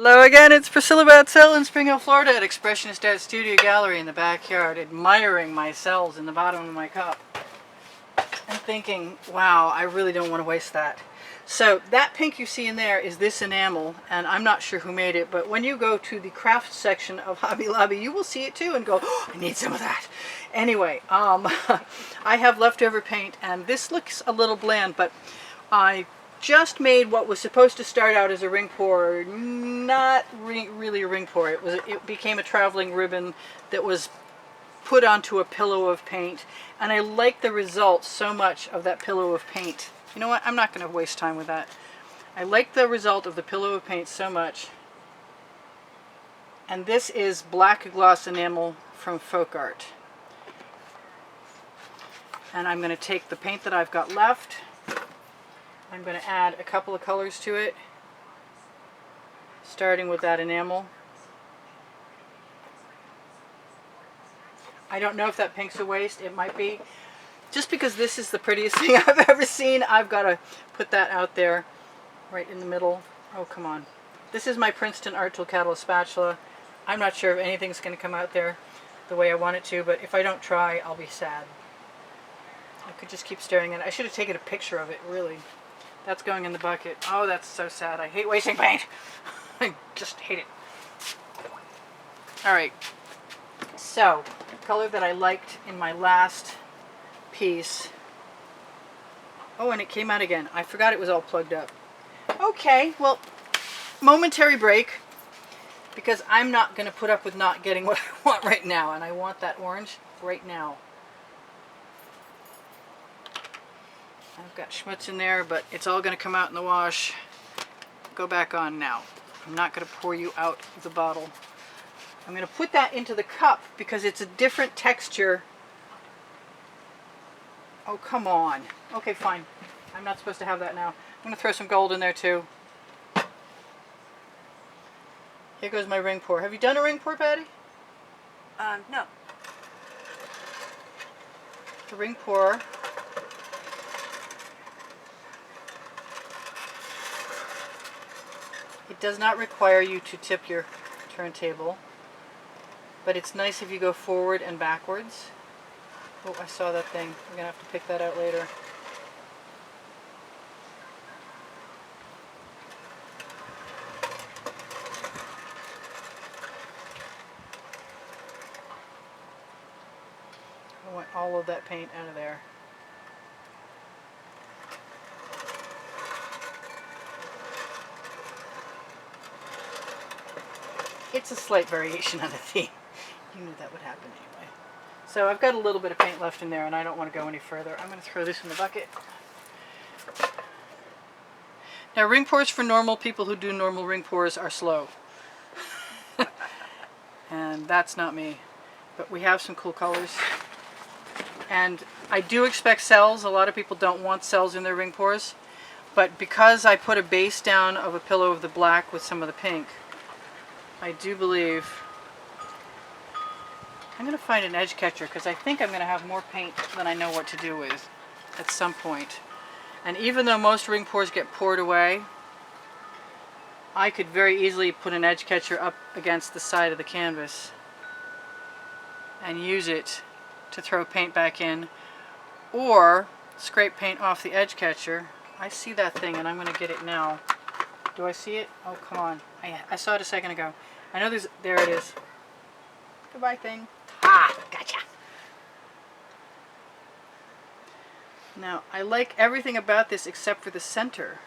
Hello again, it's Priscilla Batzell in Spring Hill, Florida at Expressionist Art Studio Gallery in the backyard, admiring my cells in the bottom of my cup and thinking, wow, I really don't want to waste that. So that pink you see in there is this enamel, and I'm not sure who made it, but when you go to the craft section of Hobby Lobby, you will see it too and go, oh, I need some of that. Anyway, I have leftover paint, and this looks a little bland, but I just made what was supposed to start out as a ring pour, not really a ring pour. It became a traveling ribbon that was put onto a pillow of paint, and I like the result so much of that pillow of paint. You know what? I'm not going to waste time with that. I like the result of the pillow of paint so much. And this is black gloss enamel from Folk Art. And I'm going to take the paint that I've got left. I'm going to add a couple of colors to it, starting with that enamel. I don't know if that pink's a waste. It might be. Just because this is the prettiest thing I've ever seen, I've got to put that out there right in the middle. Oh, come on. This is my Princeton Art Tool Catalyst spatula. I'm not sure if anything's going to come out there the way I want it to, but if I don't try, I'll be sad. I could just keep staring at it. I should have taken a picture of it, really. That's going in the bucket. Oh, that's so sad. I hate wasting paint. I just hate it. Alright. So, the color that I liked in my last piece. Oh, and it came out again. I forgot it was all plugged up. Okay, well, momentary break. Because I'm not going to put up with not getting what I want right now. And I want that orange right now. I've got schmutz in there, but it's all going to come out in the wash. Go back on now. I'm not going to pour you out of the bottle. I'm going to put that into the cup because it's a different texture. Oh, come on. Okay, fine. I'm not supposed to have that now. I'm going to throw some gold in there too. Here goes my ring pour. Have you done a ring pour, Patty? No. The ring pour. It does not require you to tip your turntable, but it's nice if you go forward and backwards. Oh, I saw that thing. We're going to have to pick that out later. I want all of that paint out of there. It's a slight variation on the theme. You knew that would happen anyway. So I've got a little bit of paint left in there and I don't want to go any further. I'm going to throw this in the bucket. Now, ring pours for normal people who do normal ring pours are slow. And that's not me. But we have some cool colors. And I do expect cells. A lot of people don't want cells in their ring pours. But because I put a base down of a pillow of the black with some of the pink, I do believe I'm going to find an edge catcher because I think I'm going to have more paint than I know what to do with at some point. And even though most ring pours get poured away, I could very easily put an edge catcher up against the side of the canvas and use it to throw paint back in, or scrape paint off the edge catcher. I see that thing and I'm going to get it now. Do I see it? Oh, come on. I saw it a second ago. I know there it is. Goodbye thing. Ah, gotcha. Now, I like everything about this except for the center,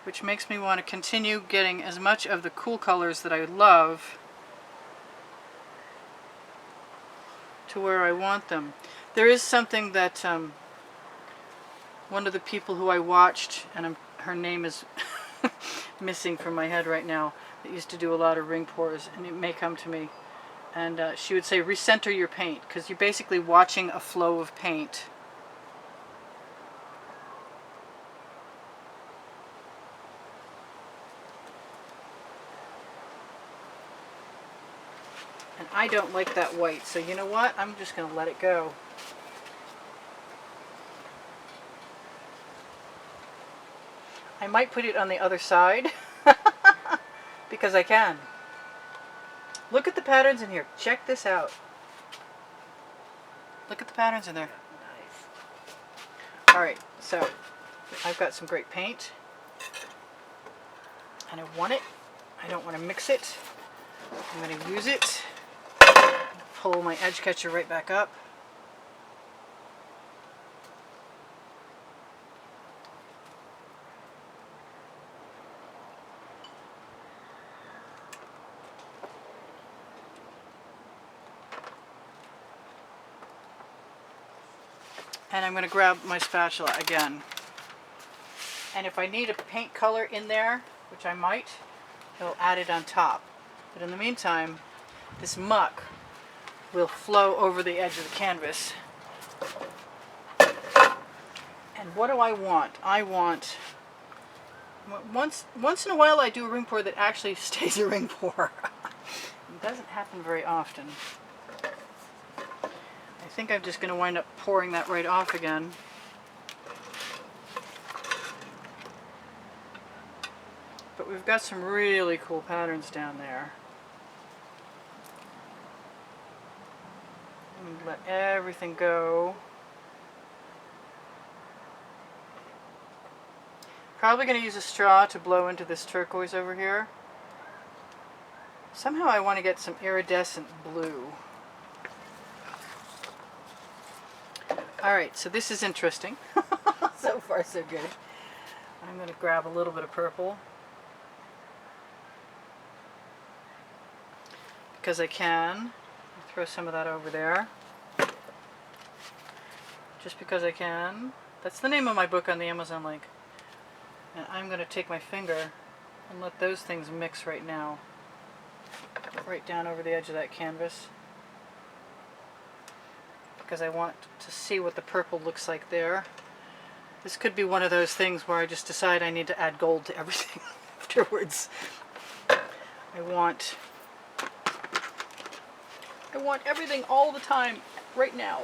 which makes me want to continue getting as much of the cool colors that I love to where I want them. There is something that one of the people who I watched, and her name is missing from my head right now, that used to do a lot of ring pours, and it may come to me. And she would say, recenter your paint, because you're basically watching a flow of paint. And I don't like that white, so you know what? I'm just going to let it go. I might put it on the other side because I can. Look at the patterns in here. Check this out. Look at the patterns in there. Nice. Alright, so I've got some great paint. And I want it. I don't want to mix it. I'm going to use it. Pull my edge catcher right back up. And I'm going to grab my spatula again. And if I need a paint color in there, which I might, I'll add it on top. But in the meantime, this muck will flow over the edge of the canvas. And what do I want? I want, once in a while I do a ring pour that actually stays a ring pour. It doesn't happen very often. I think I'm just going to wind up pouring that right off again. But we've got some really cool patterns down there. And let everything go. Probably going to use a straw to blow into this turquoise over here. Somehow I want to get some iridescent blue. Alright, so this is interesting. So far so good. I'm going to grab a little bit of purple. Because I can. I'll throw some of that over there. Just because I can. That's the name of my book on the Amazon link. And I'm going to take my finger and let those things mix right now. Right down over the edge of that canvas. Because I want to see what the purple looks like there. This could be one of those things where I just decide I need to add gold to everything afterwards. I want everything all the time, right now.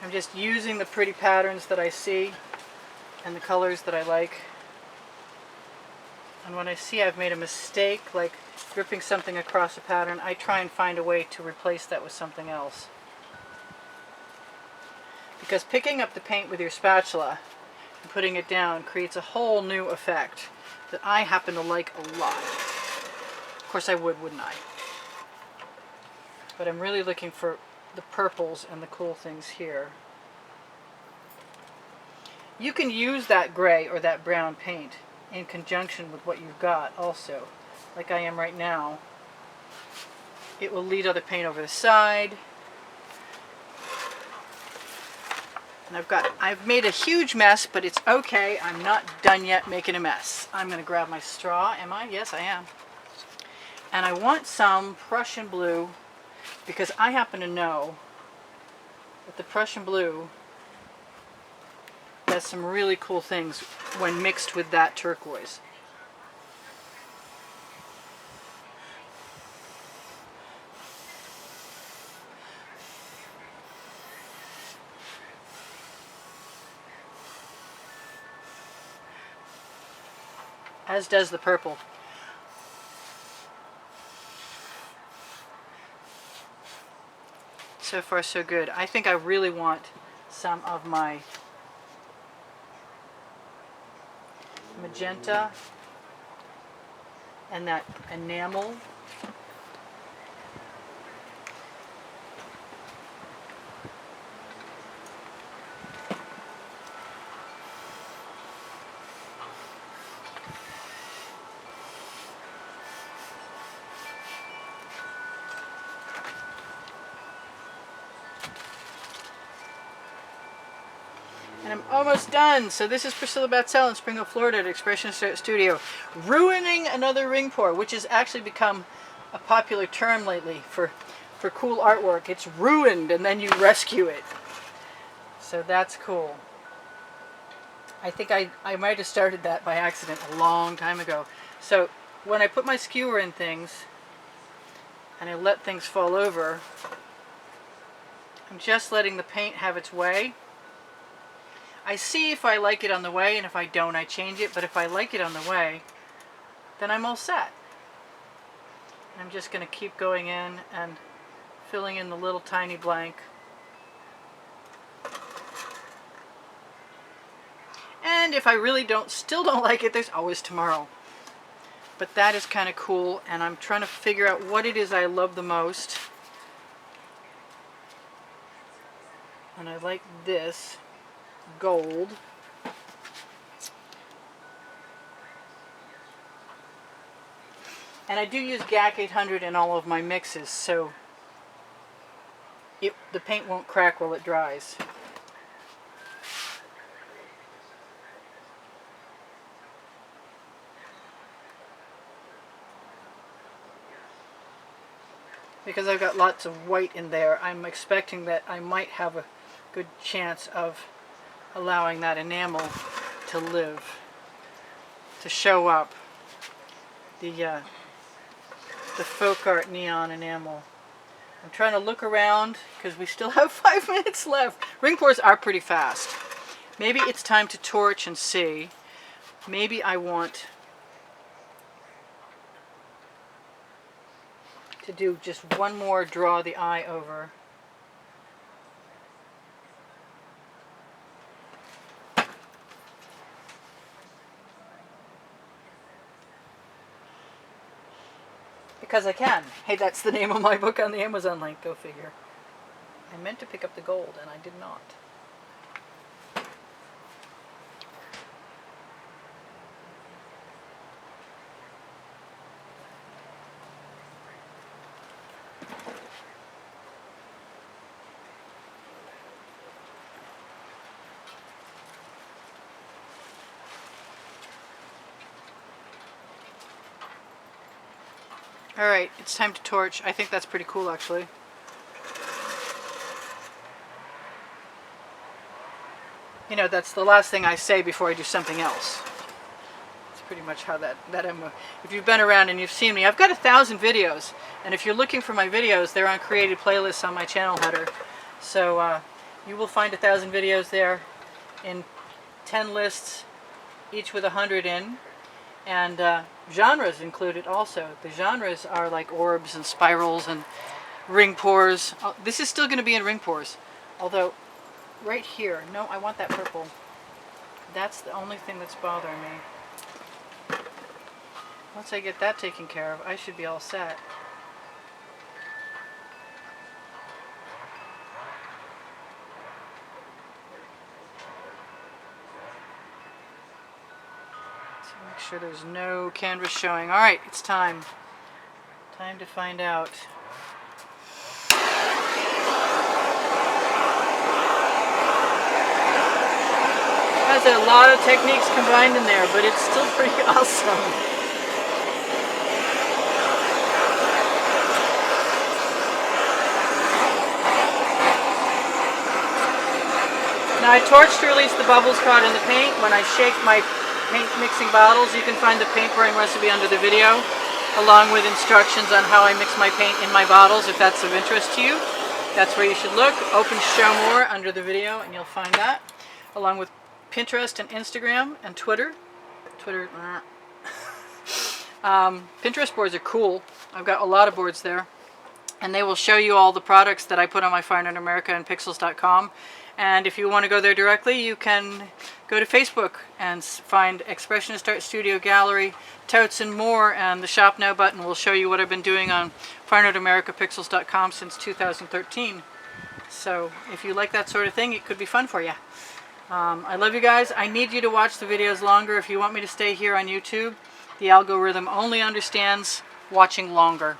I'm just using the pretty patterns that I see and the colors that I like. And when I see I've made a mistake, like dripping something across a pattern, I try and find a way to replace that with something else. Because picking up the paint with your spatula and putting it down creates a whole new effect that I happen to like a lot. Of course I would, wouldn't I? But I'm really looking for the purples and the cool things here. You can use that gray or that brown paint in conjunction with what you've got also, like I am right now. It will lead other paint over the side. And I've made a huge mess, but it's okay. I'm not done yet making a mess. I'm going to grab my straw. Am I? Yes, I am. And I want some Prussian blue because I happen to know that the Prussian blue does some really cool things when mixed with that turquoise. As does the purple. So far so good. I think I really want some of my magenta and that enamel. And I'm almost done. So this is Priscilla Batzell in Spring Hill, Florida at Expressionist Studio. Ruining another ring pour, which has actually become a popular term lately for cool artwork. It's ruined and then you rescue it. So that's cool. I think I might have started that by accident a long time ago. So when I put my skewer in things, and I let things fall over, I'm just letting the paint have its way. I see if I like it on the way, and if I don't, I change it. But if I like it on the way, then I'm all set. I'm just going to keep going in and filling in the little tiny blank. And if I really still don't like it, there's always tomorrow. But that is kind of cool, and I'm trying to figure out what it is I love the most. And I like this gold. And I do use GAC 800 in all of my mixes, so the paint won't crack while it dries. Because I've got lots of white in there, I'm expecting that I might have a good chance of allowing that enamel to live, to show up. The folk art neon enamel. I'm trying to look around because we still have 5 minutes left. Ring pours are pretty fast. Maybe it's time to torch and see. Maybe I want to do just one more draw the eye over. Because I can. Hey, that's the name of my book on the Amazon link, go figure. I meant to pick up the gold and I did not. Alright, it's time to torch. I think that's pretty cool, actually. You know, that's the last thing I say before I do something else. That's pretty much how that if you've been around and you've seen me, I've got 1,000 videos. And if you're looking for my videos, they're on created playlists on my channel header. So you will find 1,000 videos there in 10 lists, each with 100 in. And genres included also. The genres are like orbs and spirals and ring pours. Oh, this is still going to be in ring pours. Although, right here, no, I want that purple. That's the only thing that's bothering me. Once I get that taken care of, I should be all set. Make sure there's no canvas showing. Alright, it's time. Time to find out. Has a lot of techniques combined in there, but it's still pretty awesome. Now I torch to release the bubbles caught in the paint. When I shake my paint mixing bottles, you can find the paint pouring recipe under the video, along with instructions on how I mix my paint in my bottles. If that's of interest to you, that's where you should look. Open Show More under the video and you'll find that, along with Pinterest and Instagram and Twitter. Pinterest boards are cool. I've got a lot of boards there, and they will show you all the products that I put on my Fine Art America and Pixels.com. And if you want to go there directly, you can go to Facebook and find Expressionist Art Studio Gallery, Totes and More, and the Shop Now button will show you what I've been doing on Fine Art America Pixels.com since 2013. So if you like that sort of thing, it could be fun for you. I love you guys. I need you to watch the videos longer. If you want me to stay here on YouTube, the algorithm only understands watching longer.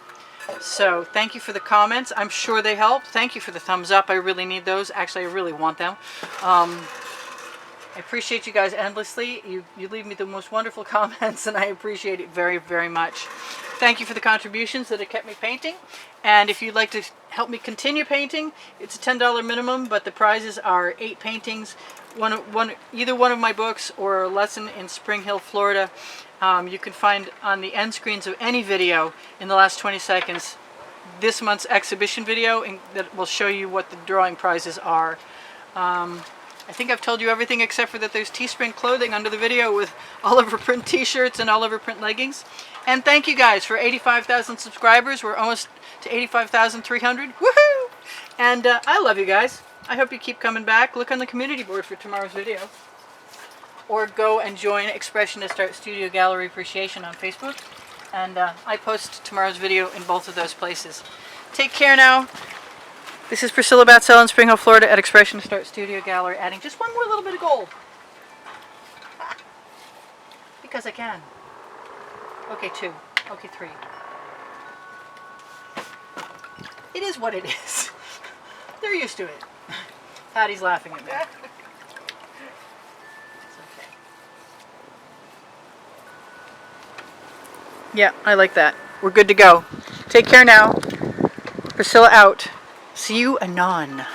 So thank you for the comments. I'm sure they help. Thank you for the thumbs up. I really need those. Actually, I really want them. I appreciate you guys endlessly. You leave me the most wonderful comments, and I appreciate it very, very much. Thank you for the contributions that have kept me painting. And if you'd like to help me continue painting, it's a $10 minimum, but the prizes are 8 paintings, either one of my books or a lesson in Spring Hill, Florida. You can find on the end screens of any video in the last 20 seconds this month's exhibition video that will show you what the drawing prizes are. I think I've told you everything except for that there's Teespring clothing under the video with Oliver Print t-shirts and Oliver Print leggings. And thank you guys for 85,000 subscribers. We're almost to 85,300. Woohoo! And I love you guys. I hope you keep coming back. Look on the community board for tomorrow's video. Or go and join Expressionist Art Studio Gallery Appreciation on Facebook. And I post tomorrow's video in both of those places. Take care now. This is Priscilla Batzell in Spring Hill, Florida at Expressionist Art Studio Gallery, adding just one more little bit of gold. Because I can. Okay, 2. Okay, 3. It is what it is. They're used to it. Patty's laughing at me. It's okay. Yeah, I like that. We're good to go. Take care now. Priscilla out. See you anon.